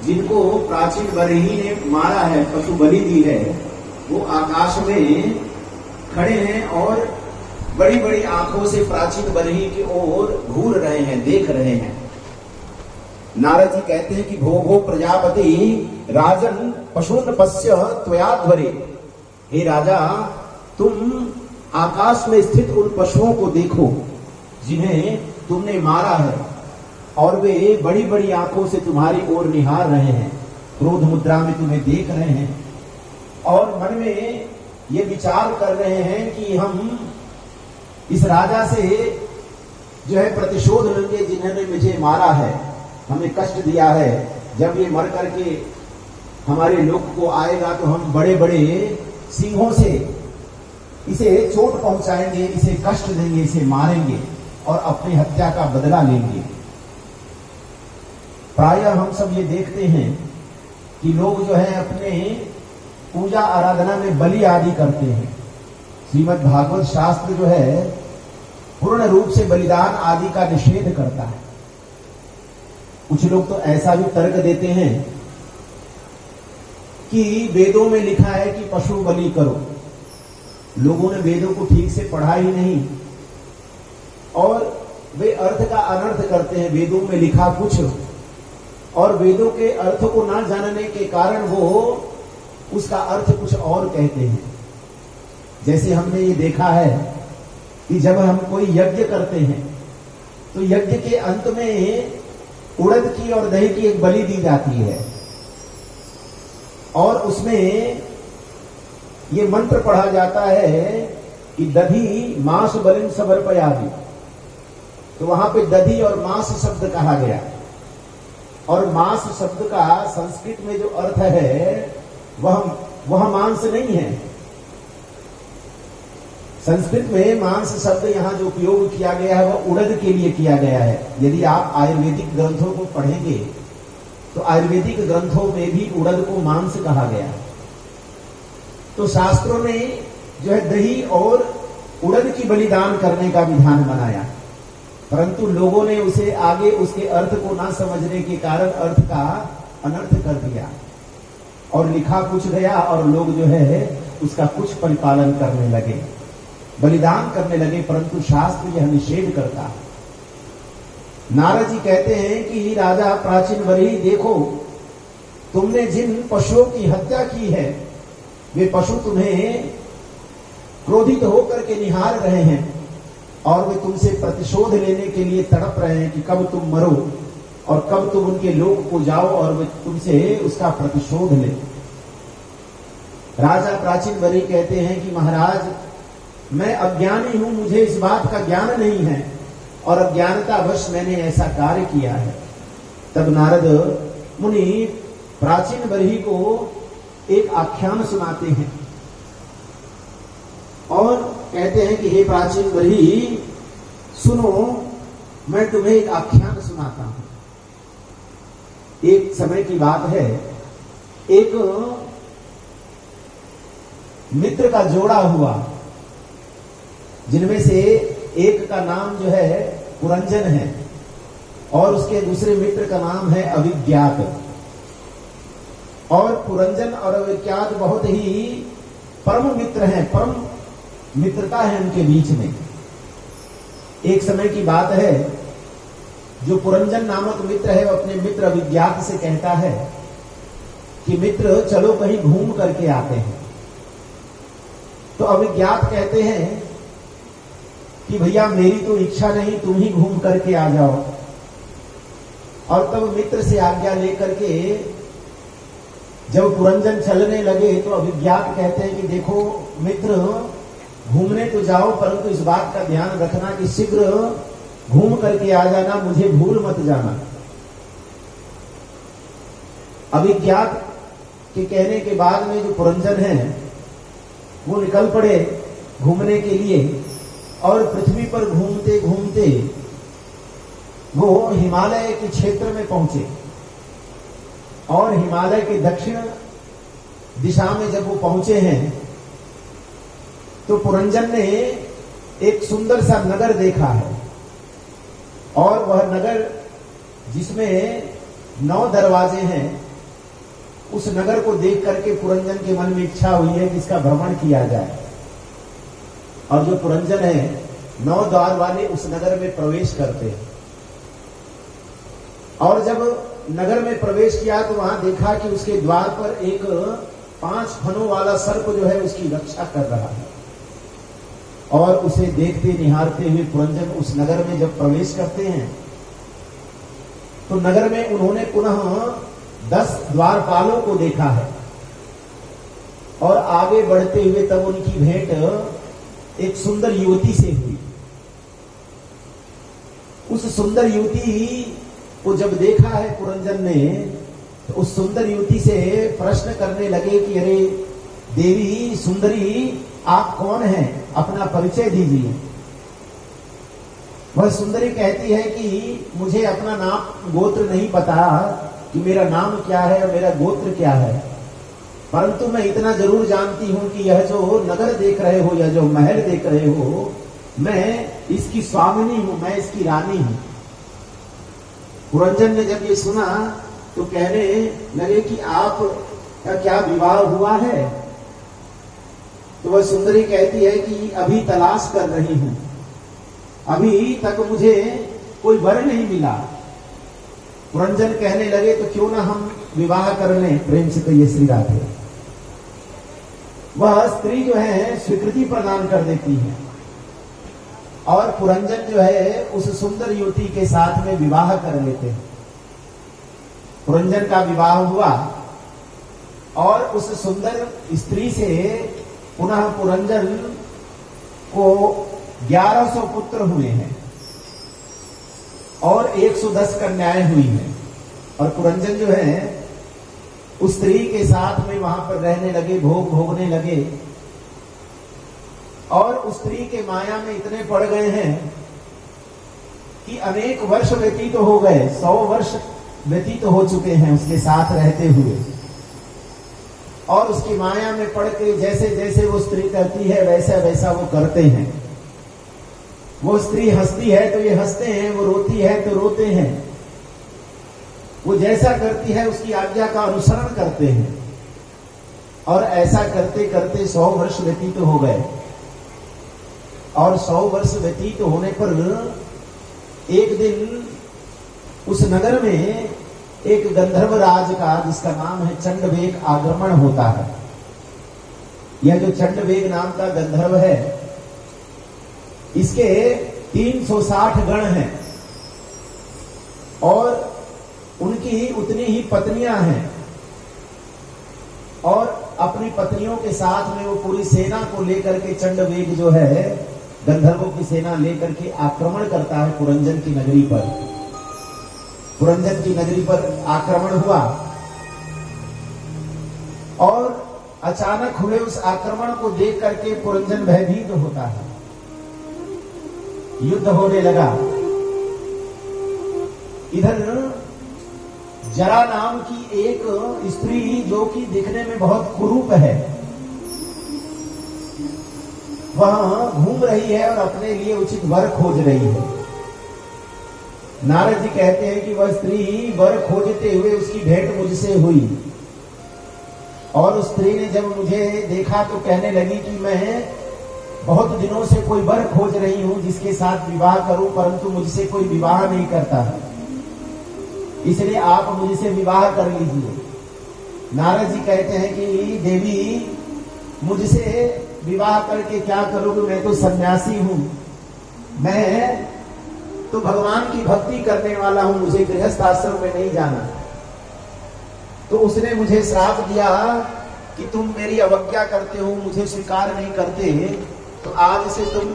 जिनको प्राचीन बरही ने मारा है, पशु बलि दी है, वो आकाश में खड़े हैं और बड़ी बड़ी आंखों से प्राचीन बरही की ओर घूर रहे हैं, देख रहे हैं। नारद जी कहते हैं कि भो भो प्रजापति राजन पशुन पश्य त्वयाध्वरे। हे राजा, तुम आकाश में स्थित उन पशुओं को देखो जिन्हें तुमने मारा है, और वे बड़ी बड़ी आंखों से तुम्हारी ओर निहार रहे हैं, क्रोध मुद्रा में तुम्हें देख रहे हैं, और मन में ये विचार कर रहे हैं कि हम इस राजा से जो है प्रतिशोध लेंगे, जिन्होंने मुझे मारा है, हमें कष्ट दिया है। जब ये मर करके हमारे लोक को आएगा तो हम बड़े बड़े सिंहों से इसे चोट पहुंचाएंगे, इसे कष्ट देंगे, इसे मारेंगे और अपनी हत्या का बदला लेंगे। प्रायः हम सब ये देखते हैं कि लोग जो है अपने पूजा आराधना में बलि आदि करते हैं। श्रीमद् भागवत शास्त्र जो है पूर्ण रूप से बलिदान आदि का निषेध करता है। कुछ लोग तो ऐसा भी तर्क देते हैं कि वेदों में लिखा है कि पशु बलि करो। लोगों ने वेदों को ठीक से पढ़ा ही नहीं और वे अर्थ का अनर्थ करते हैं। वेदों में लिखा कुछ और वेदों के अर्थ को ना जानने के कारण वो उसका अर्थ कुछ और कहते हैं। जैसे हमने ये देखा है कि जब हम कोई यज्ञ करते हैं तो यज्ञ के अंत में उड़द की और दही की एक बलि दी जाती है और उसमें ये मंत्र पढ़ा जाता है कि दधी मांस बलिन समर्पयामि। तो वहां पे दधी और मांस शब्द कहा गया, और मांस शब्द का संस्कृत में जो अर्थ है वह मांस नहीं है। संस्कृत में मांस शब्द यहां जो उपयोग किया गया है वह उड़द के लिए किया गया है। यदि आप आयुर्वेदिक ग्रंथों को पढ़ेंगे तो आयुर्वेदिक ग्रंथों में भी उड़द को मांस कहा गया है। तो शास्त्रों ने जो है दही और उड़द की बलिदान करने का विधान बनाया, परंतु लोगों ने उसे आगे उसके अर्थ को ना समझने के कारण अर्थ का अनर्थ कर दिया और लिखा कुछ गया और लोग जो है उसका कुछ परिपालन करने लगे, बलिदान करने लगे, परंतु शास्त्र यह निषेध करता। नारद जी कहते हैं कि राजा प्राचीन बरही, देखो तुमने जिन पशुओं की हत्या की है वे पशु तुम्हें क्रोधित होकर के निहार रहे हैं और वे तुमसे प्रतिशोध लेने के लिए तड़प रहे हैं कि कब तुम मरो और कब तुम उनके लोक को जाओ और वे तुमसे उसका प्रतिशोध ले। राजा प्राचीन बरही कहते हैं कि महाराज, मैं अज्ञानी हूं, मुझे इस बात का ज्ञान नहीं है और अज्ञानतावश मैंने ऐसा कार्य किया है। तब नारद मुनि प्राचीन बरही को एक आख्यान सुनाते हैं और कहते हैं कि हे प्राचीन बरही, सुनो, मैं तुम्हें एक आख्यान सुनाता हूं। एक समय की बात है, एक मित्र का जोड़ा हुआ, जिनमें से एक का नाम जो है पुरंजन है और उसके दूसरे मित्र का नाम है अविज्ञात। और पुरंजन और अविज्ञात बहुत ही परम मित्र हैं, परम मित्रता है उनके बीच में। एक समय की बात है, जो पुरंजन नामक मित्र है वो अपने मित्र अविज्ञात से कहता है कि मित्र चलो कहीं घूम करके आते हैं। तो अविज्ञात कहते हैं कि भैया मेरी तो इच्छा नहीं, तुम ही घूम करके आ जाओ। और तब मित्र से आज्ञा लेकर के जब पुरंजन चलने लगे तो अविज्ञात कहते हैं कि देखो मित्र, घूमने तो जाओ परंतु इस बात का ध्यान रखना कि शीघ्र घूम करके आ जाना, मुझे भूल मत जाना। अविज्ञात के कहने के बाद में जो पुरंजन है वो निकल पड़े घूमने के लिए और पृथ्वी पर घूमते घूमते वो हिमालय के क्षेत्र में पहुंचे और हिमालय के दक्षिण दिशा में जब वो पहुंचे हैं तो पुरंजन ने एक सुंदर सा नगर देखा है और वह नगर जिसमें 9 दरवाजे हैं उस नगर को देख करके पुरंजन के मन में इच्छा हुई है कि इसका भ्रमण किया जाए। और जो पुरंजन है 9 द्वार वाले उस नगर में प्रवेश करते हैं। और जब नगर में प्रवेश किया तो वहां देखा कि उसके द्वार पर एक 5 फनों वाला सर्प जो है उसकी रक्षा कर रहा है। और उसे देखते निहारते हुए पुरंजन उस नगर में जब प्रवेश करते हैं तो नगर में उन्होंने पुनः 10 द्वारपालों को देखा है। और आगे बढ़ते हुए तब उनकी भेंट एक सुंदर युवती से हुई। उस सुंदर युवती को जब देखा है पुरंजन ने तो उस सुंदर युवती से प्रश्न करने लगे कि अरे देवी सुंदरी, आप कौन हैं, अपना परिचय दीजिए। वह सुंदरी कहती है कि मुझे अपना नाम गोत्र नहीं पता कि मेरा नाम क्या है और मेरा गोत्र क्या है, परंतु मैं इतना जरूर जानती हूं कि यह जो नगर देख रहे हो, यह जो महल देख रहे हो, मैं इसकी स्वामिनी हूं, मैं इसकी रानी हूं। पुरंजन ने जब ये सुना तो कहने लगे कि आप का क्या विवाह हुआ है? तो वह सुंदरी कहती है कि अभी तलाश कर रही हूं, अभी तक मुझे कोई वर नहीं मिला। पुरंजन कहने लगे तो क्यों ना हम विवाह कर लें, प्रेम से कहिए श्री राधे। वह स्त्री जो है स्वीकृति प्रदान कर देती है और पुरंजन जो है उस सुंदर युवती के साथ में विवाह कर लेते हैं। पुरंजन का विवाह हुआ और उस सुंदर स्त्री से पुनः पुरंजन को 1100 पुत्र हुए हैं और 110 कन्याएं हुई हैं। और पुरंजन जो है उस स्त्री के साथ में वहां पर रहने लगे, भोग भोगने लगे और उस स्त्री के माया में इतने पड़ गए हैं कि अनेक वर्ष व्यतीत हो गए, 100 वर्ष व्यतीत हो चुके हैं उसके साथ रहते हुए। और उसकी माया में पड़ के जैसे जैसे वो स्त्री करती है वैसा वैसा वो करते हैं। वो स्त्री हंसती है तो ये हंसते हैं, वो रोती है तो रोते हैं। वो जैसा करती है उसकी आज्ञा का अनुसरण करते हैं। और ऐसा करते करते 100 वर्ष व्यतीत हो गए। और 100 वर्ष व्यतीत होने पर एक दिन उस नगर में एक गंधर्व राज का, जिसका नाम है चंडवेग, आक्रमण होता है। यह जो चंडवेग नाम का गंधर्व है, इसके 360 गण हैं और उनकी उतनी ही पत्नियां हैं। और अपनी पत्नियों के साथ में वो पूरी सेना को लेकर के चंडवेग जो है गंधर्वों की सेना लेकर के आक्रमण करता है पुरंजन की नगरी पर। पुरंजन की नगरी पर आक्रमण हुआ और अचानक हुए उस आक्रमण को देख करके पुरंजन भयभीत होता है। युद्ध होने लगा। इधर जरा नाम की एक स्त्री जो कि दिखने में बहुत कुरूप है, वह घूम रही है और अपने लिए उचित वर खोज रही है। नारद जी कहते हैं कि वह स्त्री वर खोजते हुए उसकी भेंट मुझसे हुई। और उस स्त्री ने जब मुझे देखा तो कहने लगी कि मैं बहुत दिनों से कोई वर खोज रही हूं जिसके साथ विवाह करूं, परंतु मुझसे कोई विवाह नहीं करता है, इसलिए आप मुझसे विवाह कर लीजिए। नारद जी कहते हैं कि देवी, मुझसे विवाह करके क्या करोगे, मैं तो सन्यासी हूं, मैं तो भगवान की भक्ति करने वाला हूं, मुझे गृहस्थ आश्रम में नहीं जाना। तो उसने मुझे श्राप दिया कि तुम मेरी अवज्ञा करते हो, मुझे स्वीकार नहीं करते, तो आज से तुम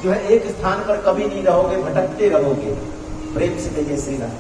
जो है एक स्थान पर कभी नहीं रहोगे, भटकते रहोगे। प्रेम से कहिए श्री राम।